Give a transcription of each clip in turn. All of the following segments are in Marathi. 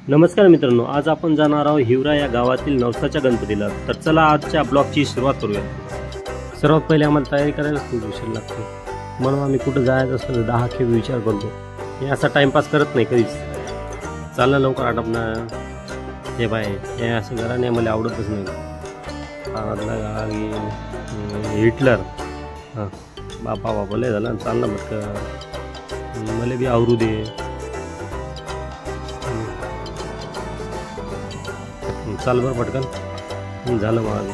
नमस्कार मित्रांनो, आज आपण जाणार आहोत हिवरा या गावातील नवसाच्या गणपतीला। तर चला आजच्या ब्लॉगची सुरुवात करूया। सर्वात पहिले आम्हाला तयारी करायला खूप उशीर लागतो, म्हणून आम्ही कुठं जायचं असेल तर 10 खेप विचार करतो। हे असा टाइमपास करत नाही कधीच। चाललं लवकर आटपणार हे बाय, हे असं घराने मला आवडतच नाही। हिटलर हां बापा लय झालं, चाललं बरं मला बी आवरू दे। चाल बरं पटकन झालं माझं।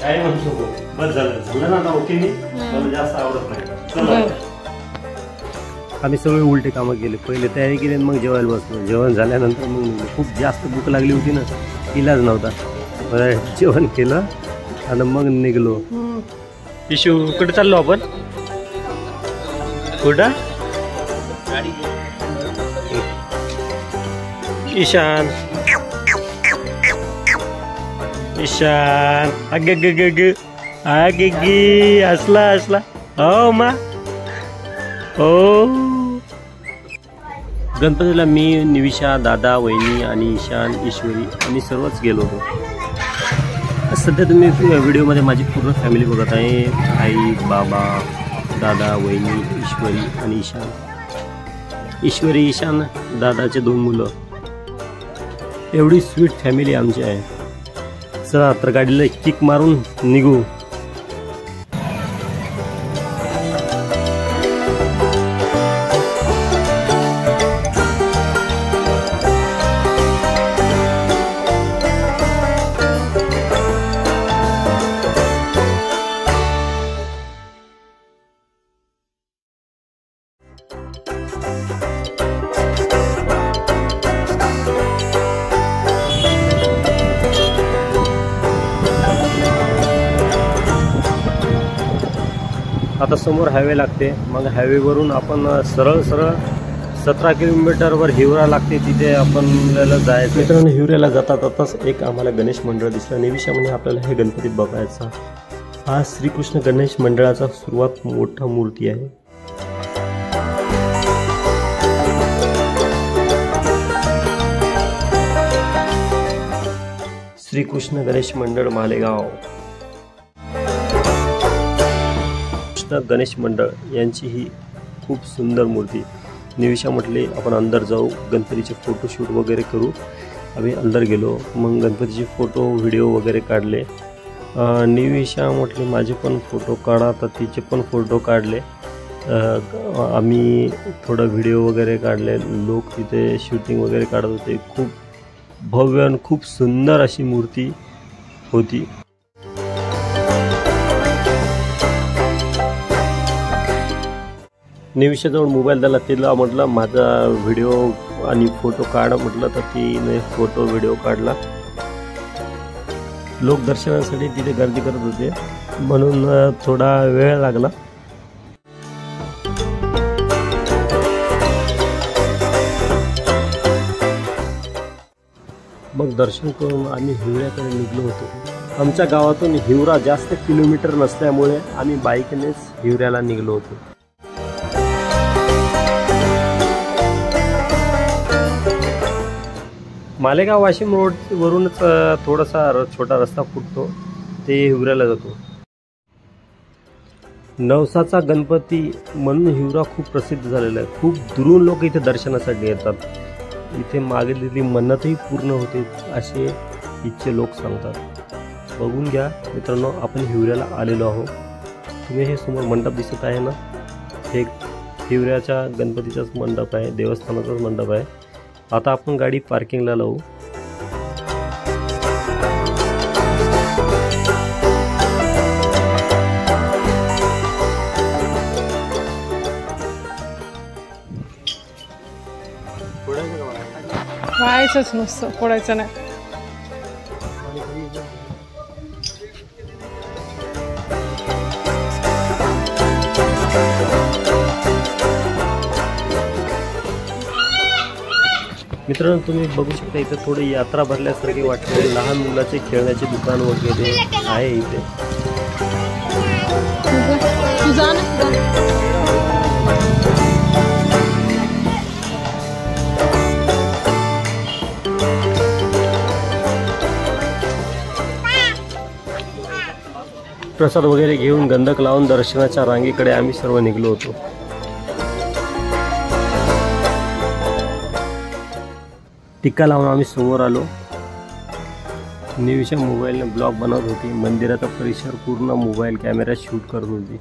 काय म्हणतो बस झालं ना आता। ओके, मी मला जास्त आवडत नाही। आम्ही सगळे उलटे कामं केले, पहिले तयारी केली मग जेवायला बसलो। जेवण झाल्यानंतर मग खूप जास्त भूक लागली होती ना, इलाज नव्हता। जेवण केलं आणि मग निघलो। इशू कुठे चाललो आपण? कुठं? ईशान ईशान आगे असला हो मा हो। गणपतीला मी, निविशा, दादा, वहिनी आणि ईशान, ईश्वरी आम्ही सर्वच गेलो होतो। सध्या तुम्ही व्हिडिओमध्ये माझी पूर्ण फॅमिली बघत आहे। आई, बाबा, दादा, वहिनी, ईश्वरी आणि ईशान। ईश्वरी, ईशान, दादाचे 2 मुलं। एवढी स्वीट फॅमिली आमची आहे। चला तर गाडीला किक मारून निघू। आता समोर हायवे लागते, मग हायवेवरून आपण सरळ 17 किलोमीटरवर हिवरा लागते, तिथे आपल्याला जायचं। मित्रांनो, हिवऱ्याला जाताच एक आम्हाला गणेश मंडळ दिसलं। निविशा म्हणे आपल्याला हे गणपती बघायचा। हा श्रीकृष्ण गणेश मंडळाचा सर्वात मोठा मूर्ती आहे। श्रीकृष्ण गणेश मंडळ मालेगाव। गणेश मंडळ यांची ही खूप सुंदर मूर्ती। निविशा म्हटले आपण अंदर जाऊ, गणपतीचे फोटोशूट वगैरे करू। आम्ही अंदर गेलो, मग गणपतीचे फोटो व्हिडिओ वगैरे काढले। निविशा म्हटले माझे पण फोटो काढा, तर तिचे पण फोटो काढले। आम्ही थोडा व्हिडिओ वगैरे काढले। लोक तिथे शूटिंग वगैरे काढत होते। खूप भव्य आणि खूप सुंदर अशी मूर्ती होती। निविशाजवळ मोबाईल दिला, तिला म्हटलं माझा व्हिडिओ आणि फोटो काढ म्हटलं, तर तिने फोटो व्हिडिओ काढला। लोक दर्शनासाठी तिथे गर्दी करत होते, म्हणून थोडा वेळ लागला। मग दर्शन करून आम्ही हिवऱ्याकडे निघलो होतो। आमच्या गावातून हिवरा जास्त किलोमीटर नसल्यामुळे आम्ही बाईकनेच हिवऱ्याला निघलो होतो। मालेगाव वाशिम रोड वरूनच थोडासा छोटा रस्ता फुटतो, ते हिवऱ्याला जातो। नवसाचा गणपती म्हणून हिवरा खूप प्रसिद्ध झालेला आहे। खूप दुरून लोक इथे दर्शनासाठी येतात। इथे मागलेली मन्नतही पूर्ण होते असे इथचे लोक सांगतात। बघून घ्या मित्रांनो, आपण हिवऱ्याला आलेलो आहोत। तुम्ही हे समोर मंडप दिसत आहे ना, हे हिवऱ्याच्या गणपतीचाच मंडप आहे, देवस्थानाचाच मंडप आहे। आता आपण गाडी पार्किंगला लावू। व्हायचंच नुसतं, फोडायचं नाही। मित्रांनो, तुम्ही बघू शकता इथे थोडी यात्रा भरल्यासारखी वाटते। लहान मुलाचे खेळण्याचे दुकान वगैरे आहे इथे। महाप्रसाद वगैरे घेऊन गंधक लावून दर्शनाच्या रांगेकडे आम्ही सर्व निघलो होतो. टिक्का लावून आम्ही समोर आलो. निविशा मोबाईलने ब्लॉग बनवत होती. मंदिराचा परिसर पूर्ण मोबाईल कॅमेरा शूट करत होती.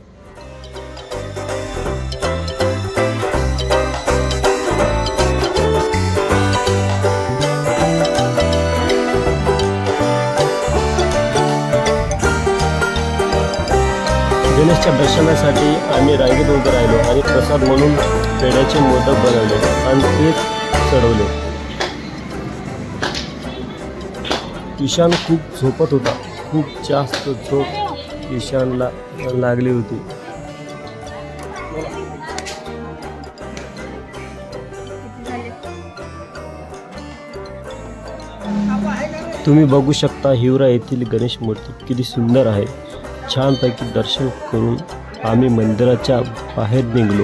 गणेशच्या दर्शनासाठी आम्ही रांगेत उभे राहिलो आणि प्रसाद म्हणून पेढ्याचे मोदक बनवले आणि तेच चढवले. ईशान खूप झोपत होता. खूप जास्त झोप ईशानला लागली होती. तुम्ही बघू शकता हिवरा येथील गणेश मूर्ती किती सुंदर आहे. छानपैकी दर्शन करून आम्ही मंदिराच्या बाहेर निघलो.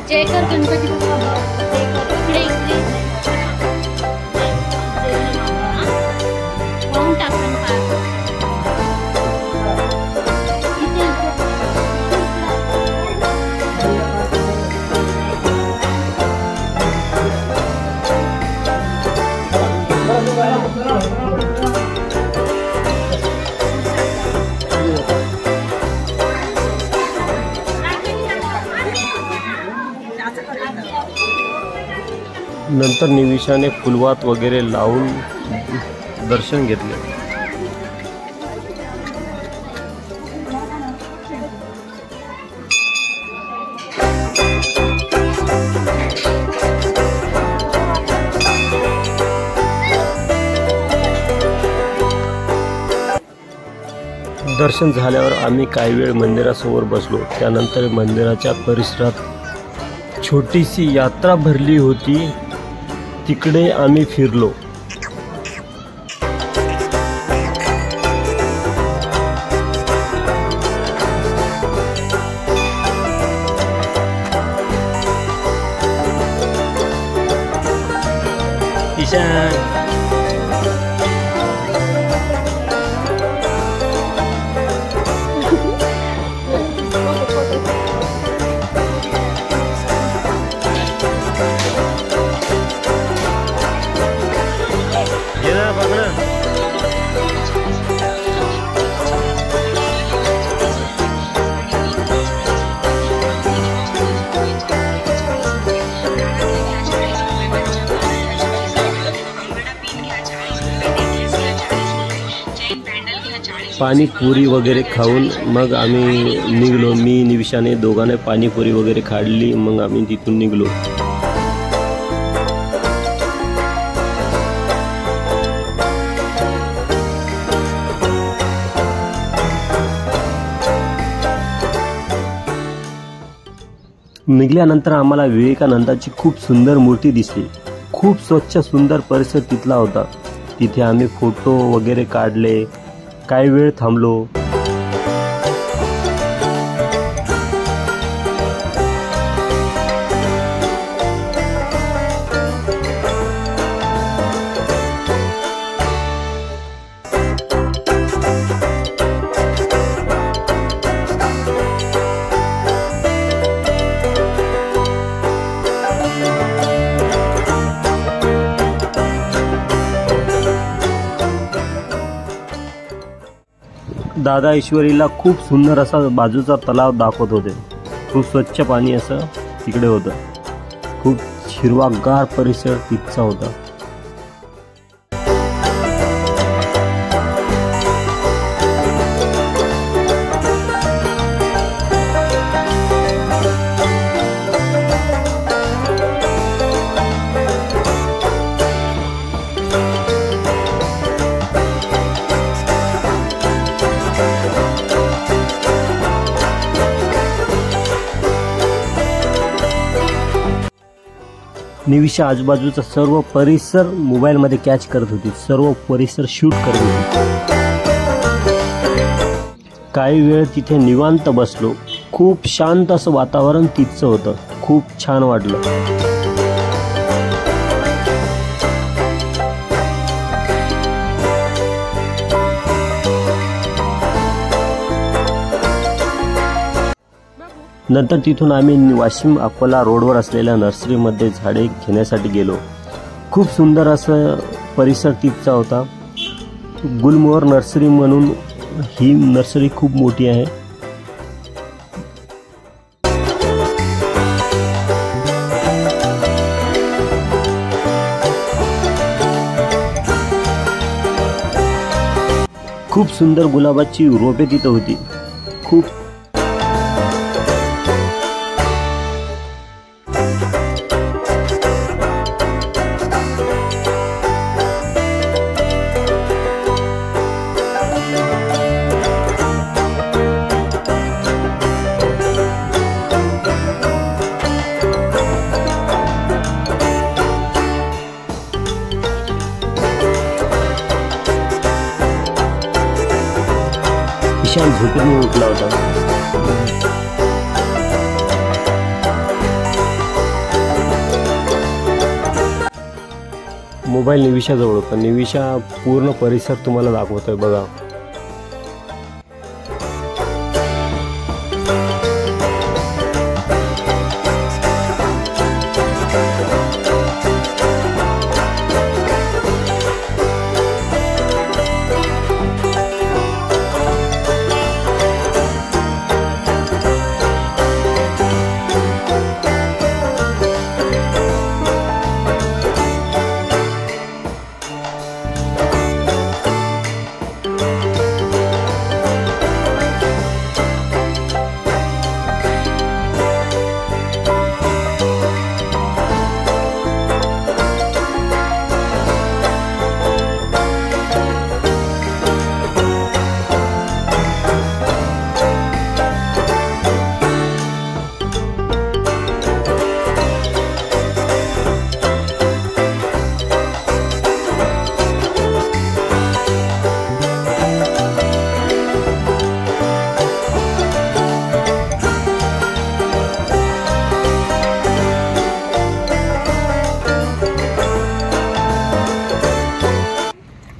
जय कर गणपती बाप्पा. इकडे इकडे पाहून टाकून नंतर निविशाने फुलवात वगैरे लावून दर्शन घेतले. दर्शन झाल्यावर आम्ही काही वेळ मंदिरासमोर बसलो. त्यानंतर मंदिराच्या परिसरात छोटीशी यात्रा भरली होती. तिकडे आम्ही फिरलो. ईशान पाणीपुरी वगैरे खाऊन मग आम्ही निघलो. मी निविशाने दोघांनी पाणीपुरी वगैरे खाल्ली. मग आम्ही तिथून निघलो. निघाल्यानंतर आम्हाला विवेकानंदाची खूप सुंदर मूर्ती दिसली. खूप स्वच्छ सुंदर परिसर तिथला होता. तिथे आम्ही फोटो वगैरे काढले. काही वेळ थांबलो. दादा ईश्वरीला खूप सुंदर असा बाजूचा तलाव दाखवत होते. खूप स्वच्छ पाणी असं तिकडे होतं. खूप हिरवागार परिसर तिथचा होता. निविशा आजूबाजूचा सर्व परिसर मोबाईलमध्ये कॅच करत होती, सर्व परिसर शूट करत होती। काही वेळ तिथे निवांत बसलो, खूप शांत असं वातावरण तिथचं होतं, खूप छान वाटलं। नंतर तिथून आम्ही वाशिम अकोला रोडवर असलेल्या नर्सरीमध्ये झाडे घेण्यासाठी गेलो। खूप सुंदर असं परिसर तिथचा होता। गुलमोहर नर्सरी म्हणून ही नर्सरी खूप मोठी आहे। खूप सुंदर गुलाबाची रोपे तिथं होती। ईशान झोपेतून उठला होता। मोबाईल निविशा जवळ होता। निविशा पूर्ण परिसर तुम्हाला दाखवतोय बघा।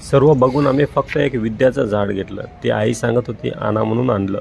सर्व बघून आम्ही फक्त एक विद्याचं झाड घेतलं। ती आई सांगत होती आणा म्हणून आणलं।